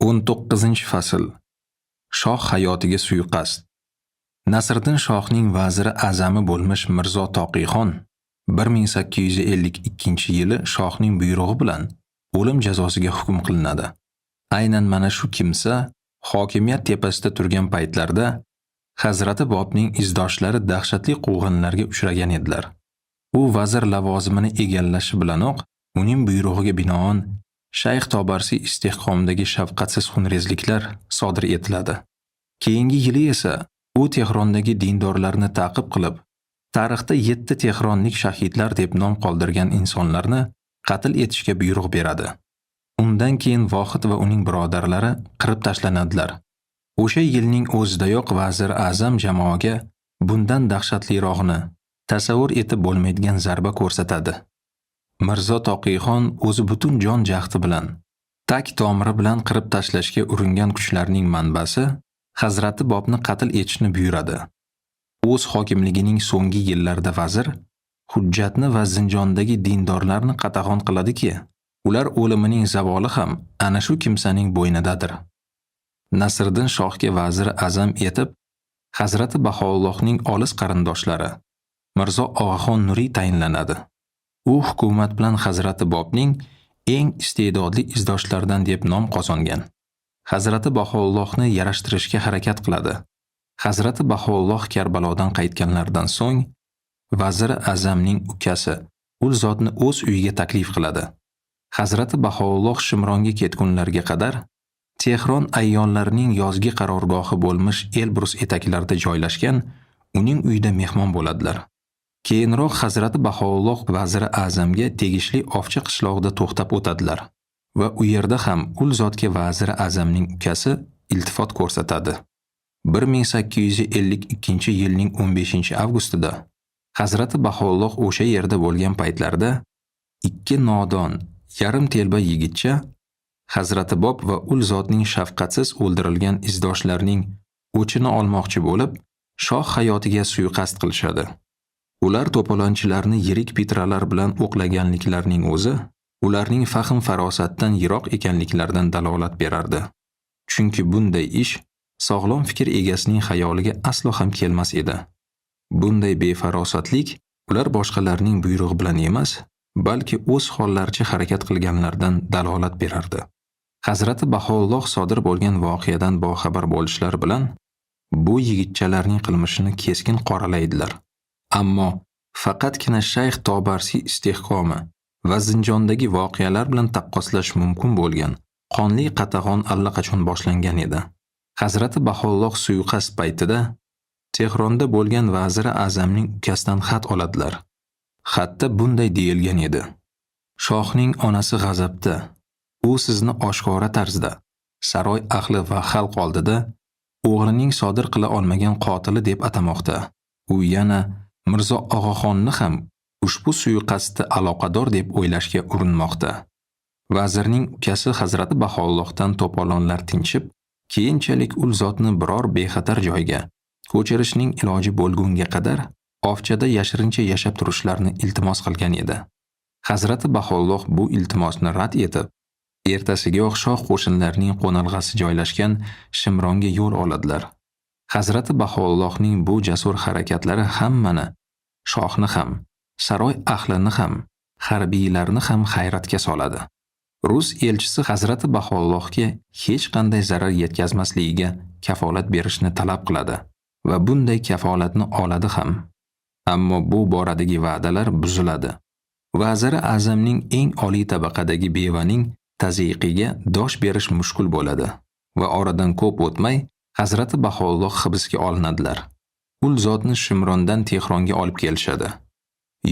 19-fasl. Shoh hayotiga suiqasd. Nasriddin Shohning vaziri azami bo'lmish Mirzo Toqiyxon 1852-yili shohning buyrug'i bilan o'lim jazosiga hukm qilinadi. Aynan mana shu kimsa hokimiyat tepasida turgan paytlarda Hazrati Bobning izdoshlari dahshatli quvg'inlarga uchragan edilar. U vazir lavozimini egallashi bilanoq uning buyrug'iga binoan Shayx Tobarsi istehkomdagi shafqatsiz xunrezliklar sodir etiladi. Keyingi yili esa u Tehrondagi dindorlarni ta'qib qilib, tarixda 7 tehronlik shahidlar deb nom qoldirgan insonlarni qatl etishga buyruq beradi. Undan keyin Vohid va uning birodarlari qirib tashlanadilar. O'sha yilning o'zidayoq vazir azam jamoaga bundan dahshatlirog'ini tasavvur etib bo'lmaydigan zarba ko'rsatadi. Mirzo Toqiyxon o'zi butun jon jahdi bilan, tak tomiri bilan qirib tashlashga uringan kuchlarning manbasi Hazrati Bobni qatl etishni buyuradi. O'z hokimligining so'nggi yillarida vazir hujjatni va zinjondagi dindorlarni qatag'on qiladiki, ular o'limining zavoli ham ana shu kimsaning bo'ynidadir. Nasriddin Shohga vazir azam etib Hazrati Bahoullohning olis qarindoshlari Mirzo Og'axon Nuriy tayinlanadi. U hukumat bilan Hazrati Bobning eng iste'dodli izdoshlaridan deb nom qozongan. Hazrati Bahoullohni yarashtirishga harakat qiladi. Hazrati Bahoulloh Karbalodan qaytganlardan so'ng vazir azamning ukasi ul zotni o'z uyiga taklif qiladi. Hazrati Bahoulloh Shimronga ketgunlarga qadar Tehron ayyonlarining yozgi qarorgohi bo'lmish Elbrus etaklarida joylashgan uning uyida mehmon bo'ladilar. Keyinroq Hazrati Bahoulloh vaziri azamga tegishli Ovchi qishlog'ida to'xtab o'tadilar va u yerda ham ul zotga vaziri azamning ukasi iltifot ko'rsatadi. 1852-yilning 15-avgustida Hazrati Bahoulloh o'sha yerda bo'lgan paytlarda ikki nodon, yarim telba yigitcha Hazrati Bob va ul zotning shafqatsiz o'ldirilgan izdoshlarining o'chini olmoqchi bo'lib, shoh hayotiga suiqasd qilishadi. Ular to'polonchilarni yirik pitralar bilan o'qlaganliklarining o'zi ularning fahm farosatdan yiroq ekanliklaridan dalolat berardi. Chunki bunday ish sog'lom fikr egasining xayoliga aslo ham kelmas edi. Bunday befarosatlik ular boshqalarning buyrug'i bilan emas, balki o'z hollaricha harakat qilganlardan dalolat berardi. Hazrati Bahoulloh sodir bo'lgan voqeadan boxabar bo'lishlari bilan bu yigitchalarning qilmishini keskin qoralaydilar. Ammo faqatgina Shayx Tobarsi istehkomi va zinjondagi voqealar bilan taqqoslash mumkin bo'lgan qonli qatag'on allaqachon boshlangan edi. Hazrati Bahoulloh suiqasd paytida Tehronda bo'lgan vaziri azamning ukasidan xat oladilar. Xatda bunday deyilgan edi: Shohning onasi g'azabda. U sizni oshkora tarzda saroy ahli va xalq oldida o'g'rining sodir qila olmagan qotili deb atamoqda. U yana Mirzo Og'axonni ham ushbu suiqasdda aloqador deb o'ylashga urinmoqda. Vazirning ukasi Hazrati Bahoullohdan to'polonlar tinchib, keyinchalik ul zotni biror bexatar joyga ko'chirishning iloji bo'lgunga qadar ovchada yashirincha yashab turishlarini iltimos qilgan edi. Hazrati Bahoulloh bu iltimosni rad etib, ertasiga shoh qo'shinlarining qo'nalg'asi joylashgan Shimronga yo'l oladilar. Hazrati Bahoullohning bu jasur harakatlari hammani, shohni ham, saroy ahlini ham, harbiylarni ham hayratga soladi. Rus elchisi Hazrati Bahoullohga hech qanday zarar yetkazmasligiga kafolat berishni talab qiladi va bunday kafolatni oladi ham. Ammo bu boradagi va'dalar buziladi. Vaziri azamning eng oliy tabaqadagi bevaning tazyiqiga dosh berish mushkul bo'ladi va oradan ko'p o'tmay Hazrati Bahoulloh hibsga olinadilar. Ul zotni Shimrondan Tehronga olib kelishadi.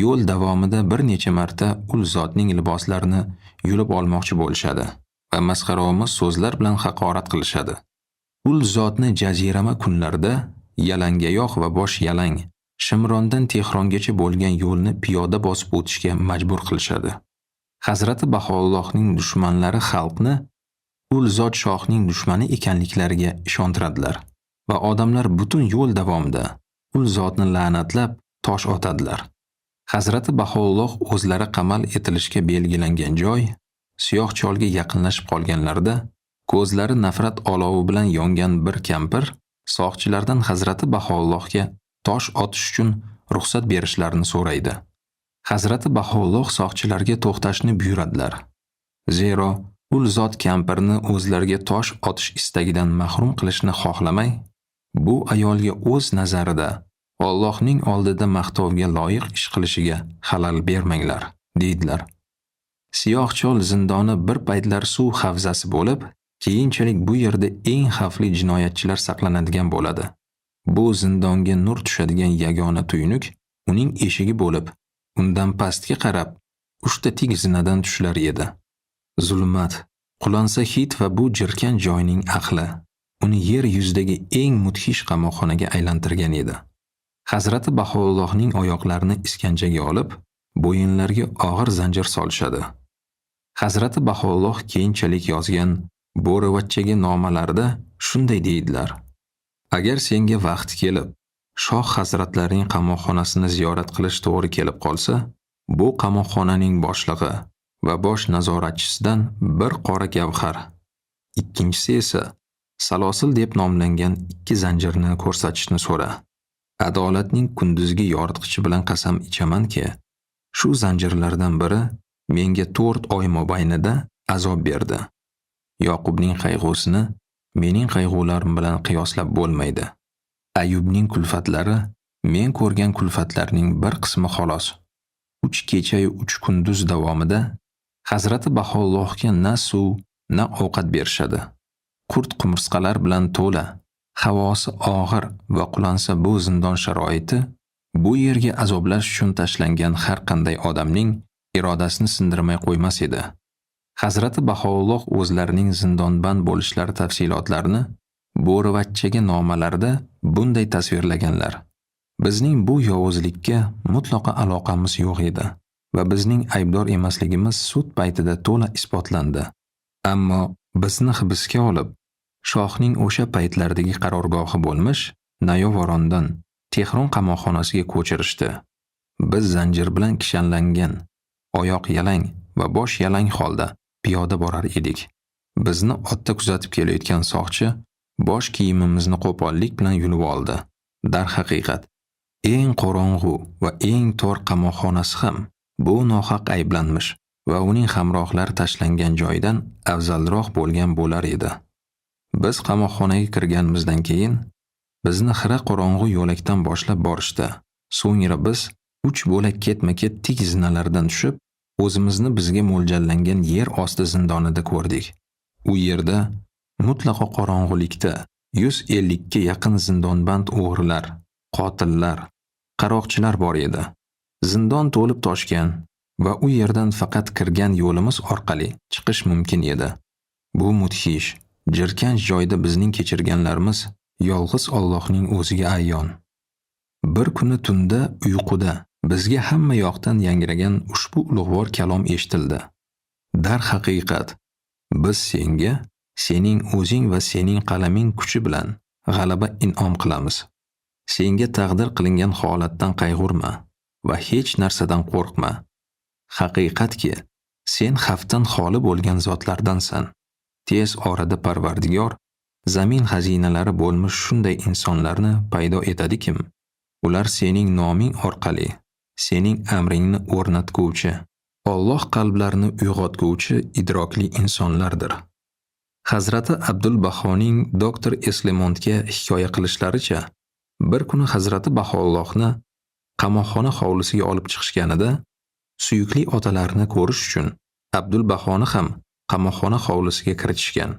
Yo'l davomida bir necha marta ul zotning liboslarini yulib olmoqchi bo'lishadi va masxaromiz so'zlar bilan haqorat qilishadi. Ul zotni jazirama kunlarda yalangoyoq va bosh yalang Shimrondan Tehrongacha bo'lgan yo'lni piyoda bosib o'tishga majbur qilishadi. Hazrati Bahoullohning dushmanlari xalqni ul zot shohning dushmani ekanliklariga ishontiradilar va odamlar butun yo'l davomida ul zotni la'natlab tosh otadilar. Hazrati Bahoulloh o'zlari qamal etilishga belgilangan joy Siyoh cholga yaqinlashib qolganlarida Ko'zlari nafrat olovi bilan yongan bir kampir soqchilardan Hazrati Bahoullohga tosh otish uchun ruxsat berishlarini so'raydi. Hazrati Bahoulloh soqchilarga to'xtashni buyuradilar. Zero ul zot kampirni o'zlariga tosh otish istagidan mahrum qilishni xohlamay, bu ayolga o'z nazarida Allohning oldida maqtovga loyiq ish qilishiga xalal bermanglar, deydilar. Siyoh chol zindoni bir paytlar suv havzasi bo'lib, keyinchalik bu yerda eng xavfli jinoyatchilar saqlanadigan bo'ladi. Bu zindonga nur tushadigan yagona tuynuk uning eshigi bo'lib, undan pastga qarab 3 ta tik zinadan tushlar edi. Zulmat, qulansa hid va bu jirkan joyning aqli uni yer yuzidagi eng mudhish qamoqxonaga aylantirgan edi. Hazrati Bahoullohning oyoqlarini iskanjaga olib, bo'yinlariga og'ir zanjir solishadi. Hazrati Bahoulloh keyinchalik yozgan bo'rivachchaga nomalarda shunday deydilar: Agar senga vaqt kelib, shoh hazratlarining qamoqxonasini ziyorat qilish to'g'ri kelib qolsa, bu qamoqxonaning boshlig'i va bosh nazoratchisidan bir qora gavhar, ikkinchisi esa salosil deb nomlangan 2 zanjirni ko'rsatishni so'ra. Adolatning kunduzgi yoritqichi bilan qasam ichamanki, shu zanjirlardan biri menga 4 oy mobaynida azob berdi. Yoqubning qayg'usini mening qayg'ularim bilan qiyoslab bo'lmaydi. Ayubning kulfatlari men ko'rgan kulfatlarning bir qismi xolos. 3 kecha-yu 3 kunduz davomida Hazrati Bahoullohga na suv, na ovqat berishadi. Qurt-qumursqalar bilan to'la, havosi og'ir va qulansa bu zindon sharoiti bu yerga azoblash uchun tashlangan har qanday odamning irodasini sindirmay qo'ymas edi. Hazrati Bahoulloh o'zlarining zindonband bo'lishlari tafsilotlarini bo'rivachchaga nomalarda bunday tasvirlaganlar. Bizning bu yovuzlikka mutlaqo aloqamiz yo'q edi va bizning aybdor emasligimiz sud paytida to'la isbotlandi. Ammo bizni hibsga olib, shohning o'sha paytlardagi qarorgohi bo'lmish Nayovorondan Tehron qamoqxonasiga ko'chirishdi. Biz zanjir bilan kishanlangan, oyoq yalang va bosh yalang holda piyoda borar edik. Bizni otda kuzatib kelayotgan soqchi bosh kiyimimizni qo'pollik bilan yulib oldi. Darhaqiqat, eng qorong'u va eng tor qamoqxonasi ham bu nohaq ayblanmish va uning hamrohlari tashlangan joydan afzalroq bo'lgan bo'lar edi. Biz qamoqxonaga kirganimizdan keyin bizni xira qorong'u yo'lakdan boshlab borishdi. So'ngra biz 3 bo'lak ketma-ket tik zinalardan tushib, o'zimizni bizga mo'ljallangan yer osti zindonida ko'rdik. U yerda mutlaqo qorong'ulikda 150 ga yaqin zindonband o'g'rilar, qotillar, qaroqchilar bor edi. Zindon to'lib toshgan va u yerdan faqat kirgan yo'limiz orqali chiqish mumkin edi. Bu mudhish, jirkanch joyda bizning kechirganlarimiz yolg'iz Allohning o'ziga ayon. Bir kuni tunda uyquda bizga hamma yoqdan yangragan ushbu ulug'vor kalom eshitildi. Darhaqiqat, biz senga sening o'zing va sening qalaming kuchi bilan g'alaba in'om qilamiz. Senga taqdir qilingan holatdan qayg'urma va hech narsadan qo'rqma. Haqiqatki, sen xavfdan xoli bo'lgan zotlardansan. Tez orada Parvardigor zamin xazinalari bo'lmish shunday insonlarni paydo etadikim, ular sening noming orqali sening amringni o'rnatguvchi, Alloh qalblarini uyg'otguvchi idrokli insonlardir. Hazrati Abdul Bahoning doktor Eslemontga hikoya qilishlaricha, bir kuni Hazrati Bahoullohni qamoqxona hovlisiga olib chiqishganida, suyukli otalarini ko'rish uchun Abdul Bahoni ham qamoqxona hovlisiga kiritishgan.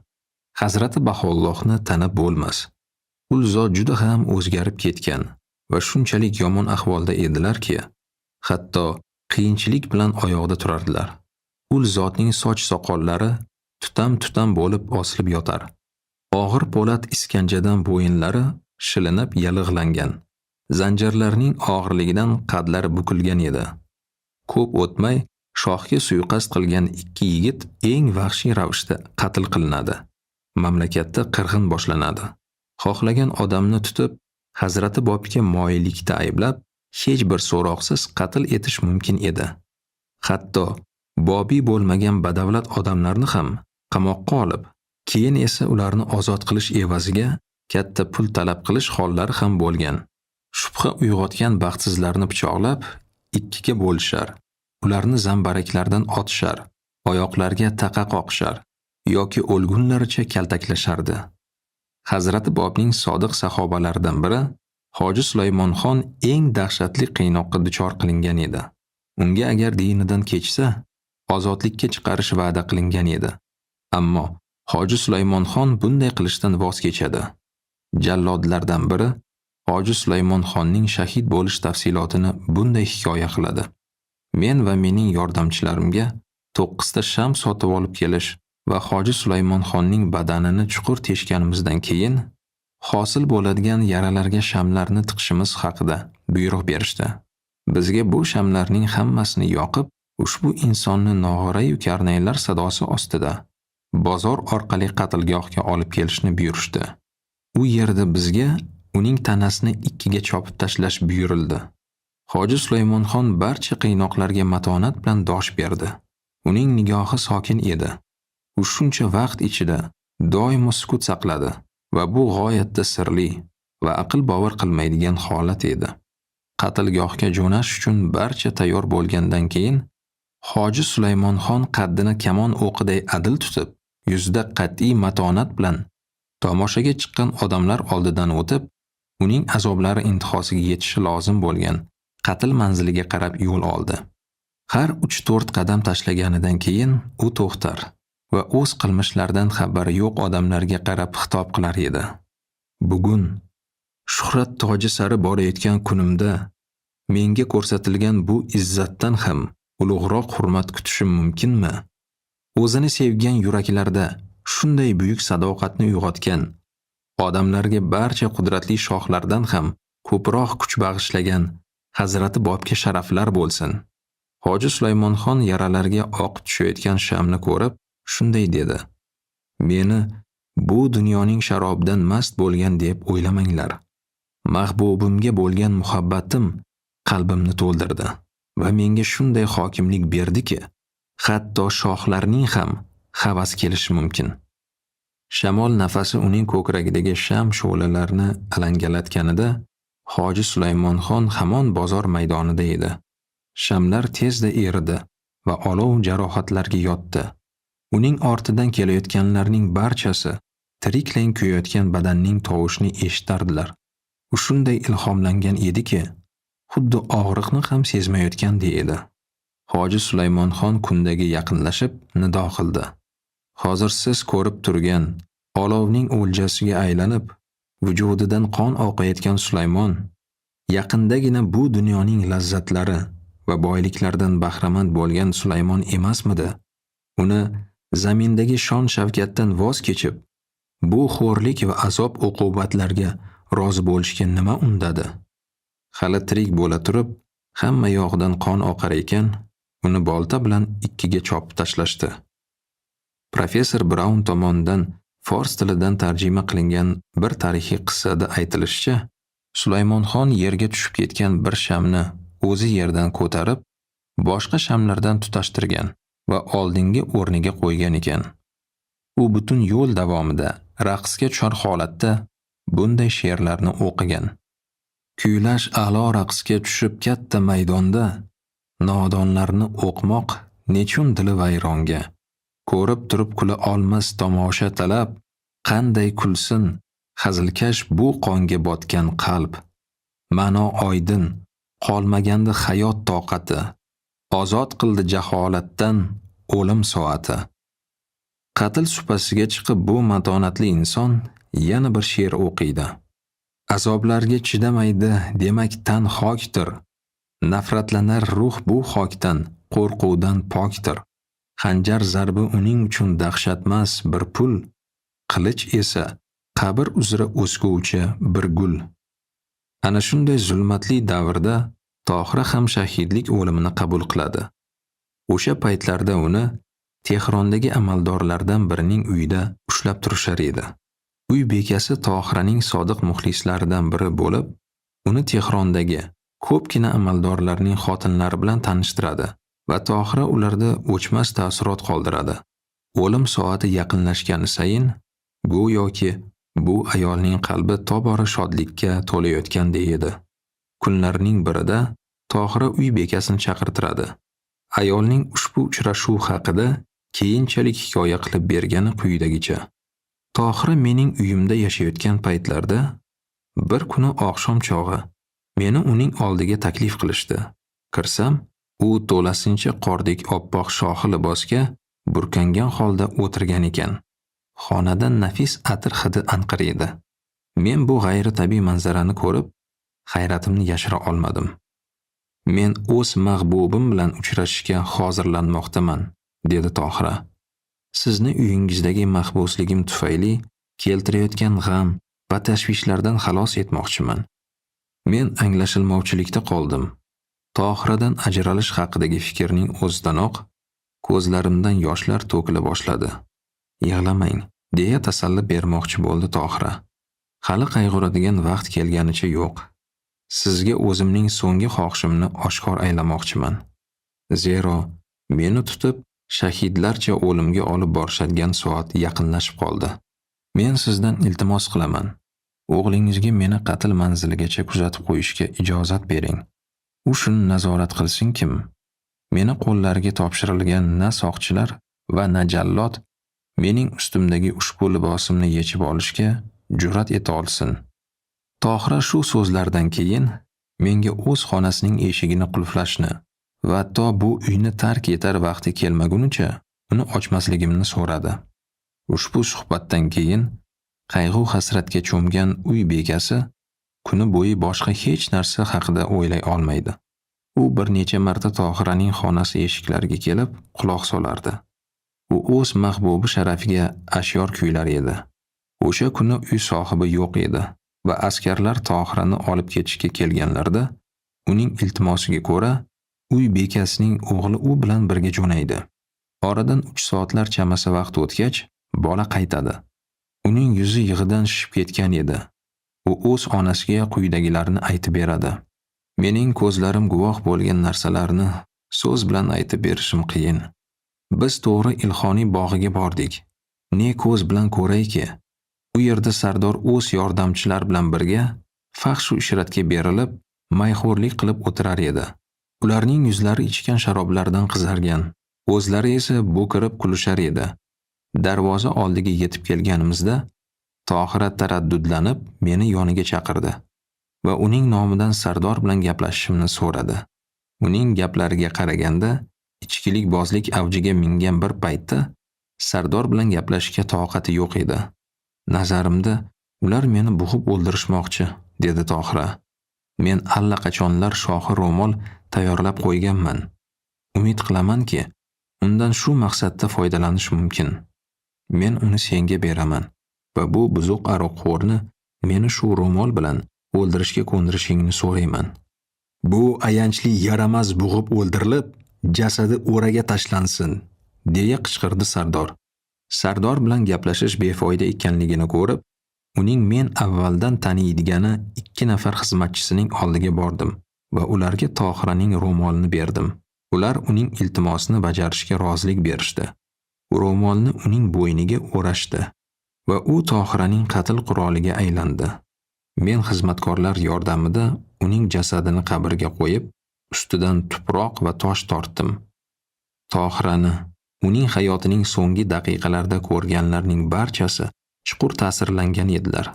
Hazrati Bahoullohni tanib bo'lmas. Ul zot juda ham o'zgarib ketgan va shunchalik yomon ahvolda edilarki, hatto qiyinchilik bilan oyoqda turardilar. Ul zotning soch soqollari tutam bo'lib osilib yotar. Og'ir po'lat iskanjadan bo'yinlari shilinib yallig'langan. Zanjirlarning og'irligidan qadlari bukilgan edi. Ko'p o'tmay shohga suiqasd qilgan 2 yigit eng vahshiy ravishda qatl qilinadi. Mamlakatda qirg'in boshlanadi. Xohlagan odamni tutib, Hazrati Bobga moyillikda ayblab, hech bir so'roqsiz qatl etish mumkin edi. Hatto Bobiy bo'lmagan badavlat odamlarni ham qamoqqa olib, Keyin esa ularni ozod qilish evaziga katta pul talab qilish hollari ham bo'lgan. Shubha uyg'otgan baxtsizlarni pichoqlab, ikkiga bo'lishar. Ularni zambaraklardan otishar, oyoqlarga taqa qoqishar yoki o'lgunlaricha kaltaklashardi. Hazrati Bobning sodiq sahobalaridan biri Hoji Sulaymonxon eng dahshatli qiynoqqa duchor qilingan edi. Unga agar dinidan kechsa, ozodlikka chiqarish va'da qilingan edi. Ammo Hoji Sulaymonxon bunday qilishdan voz kechadi. Jallodlardan biri Hoji Sulaymonxonning shahid bo'lish tafsilotini bunday hikoya qiladi. Men va mening yordamchilarimga 9 ta sham sotib olib kelish va Hoji Sulaymonxonning badanini chuqur teshganimizdan keyin hosil bo'ladigan yaralarga shamlarni tiqishimiz haqida buyruq berishdi. Bizga bu shamlarning hammasini yoqib, ushbu insonni nog'ora-yu karnaylar sadosi ostida bozor orqali qatlgohga olib kelishni buyurishdi. U yerda bizga uning tanasini ikkiga chopib tashlash buyurildi. Hoji Sulaymonxon barcha qiynoqlarga matonat bilan dosh berdi. Uning nigohi sokin edi. U shuncha vaqt ichida doimo sukut saqladi va bu g'oyatda sirli va aql bovar qilmaydigan holat edi. Qatlgohga jo'nash uchun barcha tayyor bo'lgandan keyin Hoji Sulaymonxon qaddini kamon o'qiday adil tutib, yuzida qat'iy matonat bilan tomoshaga chiqqan odamlar oldidan o'tib, uning azoblari intihosiga yetishi lozim bo'lgan qatl manziliga qarab yo'l oldi. Har 3-4 qadam tashlaganidan keyin u to'xtar va o'z qilmishlaridan xabari yo'q odamlarga qarab xitob qilar edi. Bugun shuhrat toji sari borayotgan kunimda menga ko'rsatilgan bu izzatdan ham ulug'roq hurmat kutishim mumkinmi? O'zini sevgan yuraklarda shunday buyuk sadoqatni uyg'otgan, odamlarga barcha qudratli shohlardan ham ko'proq kuch bag'ishlagan Hazrati Bobga sharaflar bo'lsin. Hoji Sulaymonxon yaralarga oqib tushayotgan shamni ko'rib, shunday dedi: "Meni bu dunyoning sharobidan mast bo'lgan deb o'ylamanglar. Mahbubimga bo'lgan muhabbatim qalbimni to'ldirdi va menga shunday hokimlik berdiki, hatto shohlarning ham havas kelishi mumkin." Shamol nafasi uning ko'kragidagi sham shu'lalarini alangalatganida Hoji Sulaymonxon hamon bozor maydonida edi. Shamlar tezda eridi va olov jarohatlarga yotdi. Uning ortidan kelayotganlarning barchasi tiriklayin kuyayotgan badanning tovushini eshitardilar. U shunday ilhomlangan ediki, xuddi og'riqni ham sezmayotgandek edi. Hoji Sulaymonxon kundaga yaqinlashib nido qildi: "Hozir siz ko'rib turgan olovning o'ljasiga aylanib, vujudidan qon oqayotgan Sulaymon yaqindagina bu dunyoning lazzatlari va boyliklaridan bahramand bo'lgan Sulaymon emasmidi? Uni zamindagi shon-shavkatdan voz kechib, bu xo'rlik va azob uqubatlarga rozi bo'lishga nima undadi? Hali tirik bo'la turib, hamma yog'idan qon oqar ekan, uni bolta bilan ikkiga chopib tashlashdi." Professor Braun tomonidan fors tilidan tarjima qilingan bir tarixiy qissada aytilishicha, Sulaymonxon yerga tushib ketgan bir shamni o'zi yerdan ko'tarib, boshqa shamlardan tutashtirgan va oldingi o'rniga qo'ygan ekan. U butun yo'l davomida raqsga tushar holatda bunday she'rlarni o'qigan: "Kuylash a'lo raqsga tushib katta maydonda, nodonlarni o'qmoq nechun dili vayronga. Ko'rib turib kula olmas tomosha talab, qanday kulsin hazilkash bu qonga botgan qalb. Ma'no oydin, qolmagandi hayot toqati, ozod qildi jaholatdan o'lim soati." Qatl supasiga chiqib bu matonatli inson yana bir she'r o'qiydi: "Azoblarga chidamaydi demak tan xokdir. Nafratlanar ruh bu xokdan, qo'rquvdan pokdir. Xanjar zarbi uning uchun dahshatmas bir pul, qilich esa qabr uzra o'sguvchi bir gul." Ana shunday zulmatli davrda Tohira ham shahidlik o'limini qabul qiladi. O'sha paytlarda uni Tehrondagi amaldorlardan birining uyida ushlab turishar edi. Uy bekasi Tohiraning sodiq muxlislaridan biri bo'lib, uni Tehrondagi ko'pgina amaldorlarning xotinlari bilan tanishtiradi va Tohira ularda o'chmas taassurot qoldiradi. O'lim soati yaqinlashgani sayin go'yoki bu ayolning qalbi tobora shodlikka to'layotgandek edi. Kunlarning birida Tohira uy bekasini chaqirtiradi. Ayolning ushbu uchrashuv haqida keyinchalik hikoya qilib bergani quyidagicha. Tohira mening uyimda yashayotgan paytlarda bir kuni oqshom chog'i meni uning oldiga taklif qilishdi. Kirsam, u to'lasincha qordek oppoq shohi libosga burkangan holda o'tirgan ekan. Xonada nafis atir hidi anqir edi. Men bu g'ayritabiiy manzarani ko'rib, hayratimni yashira olmadim. Men o'z mahbubim bilan uchrashishga hozirlanmoqdaman, dedi Tohira. Sizni uyingizdagi mahbusligim tufayli keltirayotgan g'am va tashvishlardan xalos etmoqchiman. Men anglashilmovchilikda qoldim. Tohiradan ajralish haqidagi fikrning o'zidanoq ko'zlarimdan yoshlar to'kila boshladi. Yig'lamang, deya tasalli bermoqchi bo'ldi Tohira. Hali qayg'uradigan vaqt kelganicha yo'q. Sizga o'zimning so'nggi xohishimni oshkor aylamoqchiman. Zero meni tutib shahidlarcha o'limga olib borishadigan soat yaqinlashib qoldi. Men sizdan iltimos qilaman. O'g'lingizga meni qatl manziligacha kuzatib qo'yishga ijozat bering. U shuni nazorat qilsin-kim, meni qo'llariga topshirilgan na soqchilar va na jallod mening ustimdagi ushbu libosimni yechib olishga jur'at eta olsin. Tohira shu so'zlardan keyin menga o'z xonasining eshigini qulflashni va to bu uyni tark etar vaqti kelmagunicha uni ochmasligimni so'radi. Ushbu suhbatdan keyin qayg'u hasratga cho'mgan uy bekasi kuni bo'yi boshqa hech narsa haqida o'ylay olmaydi. U bir necha marta Tohiraning xonasi eshiklariga kelib quloq solardi. U o'z mahbubi sharafiga ashyor kuylar edi. O'sha kuni uy sohibi yo'q edi va askarlar Tohirani olib ketishga kelganlarida uning iltimosiga ko'ra uy bekasining o'g'li u bilan birga jo'naydi. Oradan 3 soatlar chamasi vaqt o'tgach, bola qaytadi. Uning yuzi yig'idan shishib ketgan edi. U o'z onasiga quyidagilarni aytib beradi. Mening ko'zlarim guvoh bo'lgan narsalarni so'z bilan aytib berishim qiyin. Biz to'g'ri Ilxoniy bog'iga bordik. Ne ko'z bilan ko'rayki, u yerda Sardor o'z yordamchilar bilan birga faxsh ishratga berilib, mayxo'rlik qilib o'tirar edi. Ularning yuzlari ichgan sharoblardan qizargan, o'zlari esa bo'kirib kulishar edi. Darvoza oldiga yetib kelganimizda Tohira taraddudlanib meni yoniga chaqirdi va uning nomidan Sardor bilan gaplashishimni so'radi. Uning gaplariga qaraganda ichkilikbozlik avjiga mingan bir paytda Sardor bilan gaplashishga toqati yo'q edi. Nazarimda ular meni bo'g'ib o'ldirishmoqchi, dedi Tohira. Men allaqachonlar shohi ro'mol tayyorlab qo'yganman. Umid qilamanki, undan shu maqsadda foydalanish mumkin. Men uni senga beraman va bu buzuq aroqxo'rni meni shu ro'mol bilan o'ldirishga ko'ndirishingni so'rayman. Bu ayanchli yaramas bo'g'ib o'ldirilib, jasadi o'raga tashlansin, deya qichqirdi Sardor. Sardor bilan gaplashish befoyda ekanligini ko'rib, uning men avvaldan taniydigani 2 nafar xizmatchisining oldiga bordim va ularga Tohiraning ro'molini berdim. Ular uning iltimosini bajarishga rozilik berishdi. Ro'molni uning bo'yniga o'rashdi va u Tohiraning qatl quroliga aylandi. Men xizmatkorlar yordamida uning jasadini qabrga qo'yib, ustidan tuproq va tosh tortdim. Tohirani uning hayotining so'nggi daqiqalarida ko'rganlarning barchasi chuqur ta'sirlangan edilar.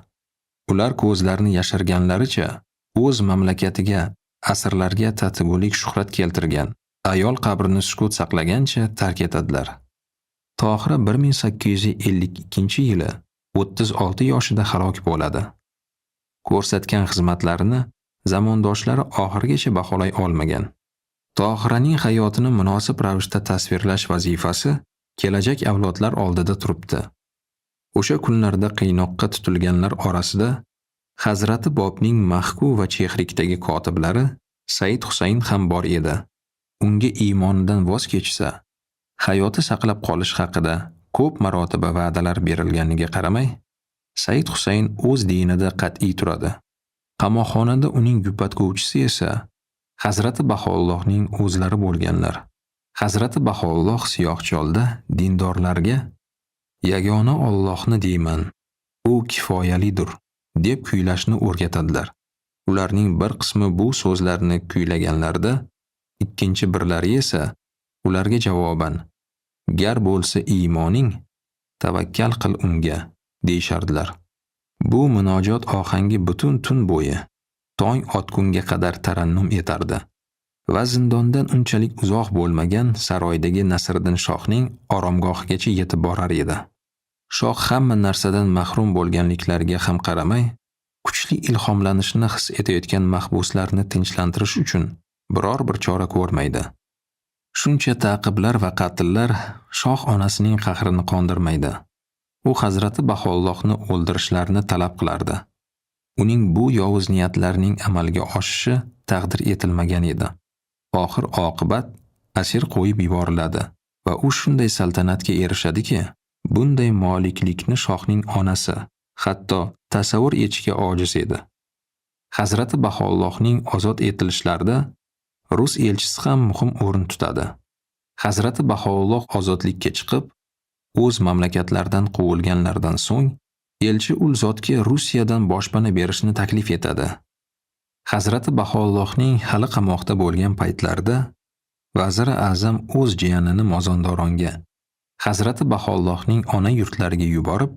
Ular ko'zlarini yashirganlaricha o'z mamlakatiga asrlarga tatigulik shuhrat keltirgan ayol qabrini sukut saqlagancha tark etadilar. Tohira 1852-yili 36 yoshida halok bo'ladi. Ko'rsatgan xizmatlarini zamondoshlari oxirigacha baholay olmagan. Tohiraning hayotini munosib ravishda tasvirlash vazifasi kelajak avlodlar oldida turibdi. O'sha kunlarda qiynoqqa tutilganlar orasida Hazrati Bobning Mahku va Chehrikdagi kotiblari Said Husayn ham bor edi. Unga iymonidan voz kechsa, hayoti saqlab qolish haqida ko'p marotaba va'dalar berilganiga qaramay, Said Husayn o'z dinida qat'iy turadi. Qamoqxonada uning yupatuvchisi esa Hazrati Baho'llohning o'zlari bo'lganlar. Hazrati Baho'lloh siyohcholda dindorlarga yagona Allohni deyman, u kifoyalidir deb kuylashni o'rgatadilar. Ularning bir qismi bu so'zlarni kuylaganlarida, ikkinchi birlari esa ularga javoban gar bo'lsa iymoning, tavakkal qil unga deyishardilar. Bu munojot ohangi butun tun bo'yi tong otgunga qadar tarannum etardi va zindondan unchalik uzoq bo'lmagan saroydagi Nasriddin shohning oromgohigacha yetib borar edi. Shoh hamma narsadan mahrum bo'lganliklariga ham qaramay, kuchli ilhomlanishni his etayotgan mahbuslarni tinchlantirish uchun biror bir chora ko'rmaydi. Shuncha ta'qiblar va qatllar shoh onasining qahrini qondirmaydi. U Hazrati Baho'llohni o'ldirishlarini talab qilardi. Uning bu yovuz niyatlarining amalga oshishi taqdir etilmagan edi. Oxir oqibat asir qo'yib yuboriladi va u shunday saltanatga erishadiki, bunday moliklikni shohning onasi hatto tasavvur etishga ojiz edi. Hazrati Baho'llohning ozod etilishlarida Rus elchisi ham muhim o'rin tutadi. Hazrati Baho'lloh ozodlikka chiqib, o'z mamlakatlaridan quvilganlardan so'ng, elchi ul zotga Rusiyadan boshpana berishni taklif etadi. Hazrati Baho'llohning hali qamoqda bo'lgan paytlarida Vaziri A'zam o'z jiyanini Mozondoronga, Hazrati Baho'llohning ona yurtlariga yuborib,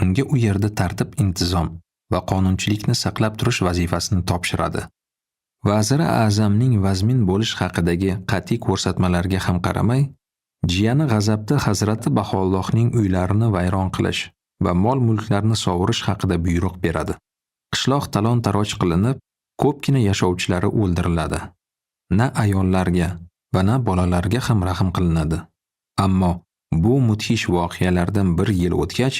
unga u yerda tartib intizom va qonunchilikni saqlab turish vazifasini topshiradi. Vaziri A'zamning vazmin bo'lish haqidagi qat'iy ko'rsatmalarga ham qaramay, jiyani g'azabda Hazrati Baho'llohning uylarini vayron qilish va mol-mulklarni sovurish haqida buyruq beradi. Qishloq talon-taroj qilinib, ko'pgina yashovchilari o'ldiriladi. Na ayollarga va na bolalarga ham rahm qilinadi. Ammo bu mudhish voqealardan bir yil o'tgach,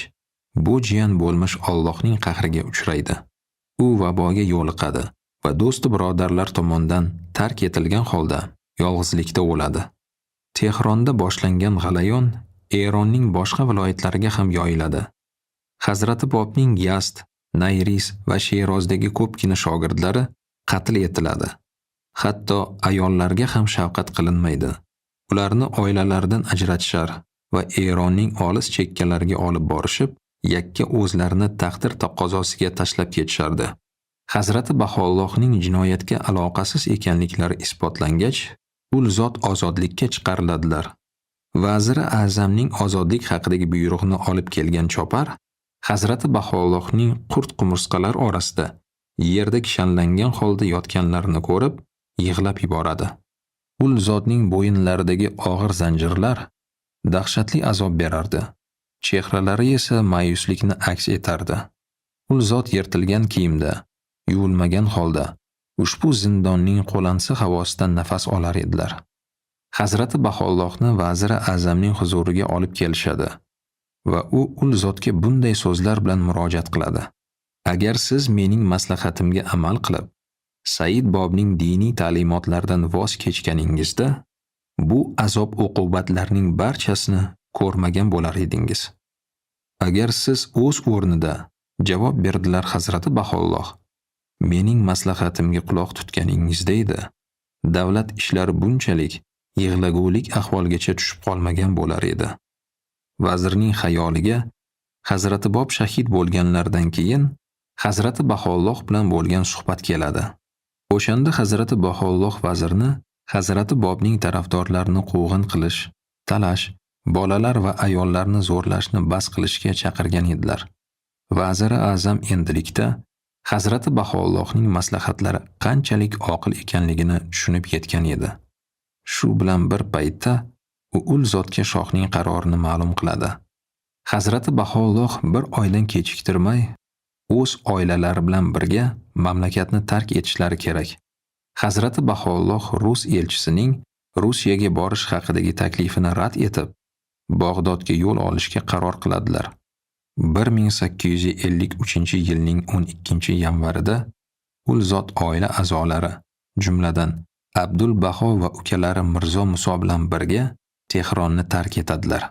bu jiyan bo'lmish Allohning qahriga uchraydi. U vaboga yo'liqadi va do'st birodarlar tomonidan tark etilgan holda yolg'izlikda o'ladi. Tehronda boshlangan g'alayon Eronning boshqa viloyatlariga ham yoyiladi. Hazrati Bobning Yazd, Nayris va Sherozdagi ko'pgina shogirdlari qatl etiladi. Hatto ayollarga ham shafqat qilinmaydi. Ularni oilalaridan ajratishar va Eronning olis chekkalariga olib borishib, yakka o'zlarini taqdir taqozosiga tashlab ketishardi. Hazrati Baho'llohning jinoyatga aloqasiz ekanliklari isbotlangach, ul zot ozodlikka chiqariladilar. Vaziri A'zamning ozodlik haqidagi buyruqni olib kelgan chopar Hazrati Baho'llohning qurt-qumursqalar orasida yerda kishanlangan holda yotganlarini ko'rib, yig'lab yuboradi. Ul zotning bo'yinlaridagi og'ir zanjirlar dahshatli azob berardi. Chehralari esa ma'yuslikni aks etardi. Ul zot yirtilgan kiyimda, yuvilmagan holda ushbu zindonning qo'lansa havosidan nafas olar edilar. Hazrati Baho'llohni Vaziri A'zamning huzuriga olib kelishadi va u ul zotga bunday so'zlar bilan murojaat qiladi. Agar siz mening maslahatimga amal qilib, Said Bobning diniy ta'limotlaridan voz kechganingizda, bu azob uqubatlarning barchasini ko'rmagan bo'lar edingiz. Agar siz o'z o'rnida javob berdilar Hazrati Baho'lloh, mening maslahatimga quloq tutganingizda edi, davlat ishlari bunchalik yig'lagulik ahvolgacha tushib qolmagan bo'lar edi. Vazirning xayoliga Hazrati Bob shahid bo'lganlardan keyin Hazrati Baho'lloh bilan bo'lgan suhbat keladi. O'shanda Hazrati Baho'lloh vazirni Hazrati Bobning tarafdorlarini quvg'in qilish, talash, bolalar va ayollarni zo'rlashni bas qilishga chaqirgan edilar. Vaziri A'zam endilikda Hazrati Baho'llohning maslahatlari qanchalik oqil ekanligini tushunib yetgan edi. Shu bilan bir paytda u ul zotga shohning qarorini ma'lum qiladi. Hazrati Baho'lloh bir oydan kechiktirmay o'z oilalari bilan birga mamlakatni tark etishlari kerak. Hazrati Baho'lloh Rus elchisining Rusiyaga borish haqidagi taklifini rad etib, Bag'dodga yo'l olishga qaror qiladilar. 1853-yilning 12-yanvarida ul zot oila a'zolari, jumladan Abdul Baho va ukalari Mirzo Muso bilan birga Tehronni tark etadilar.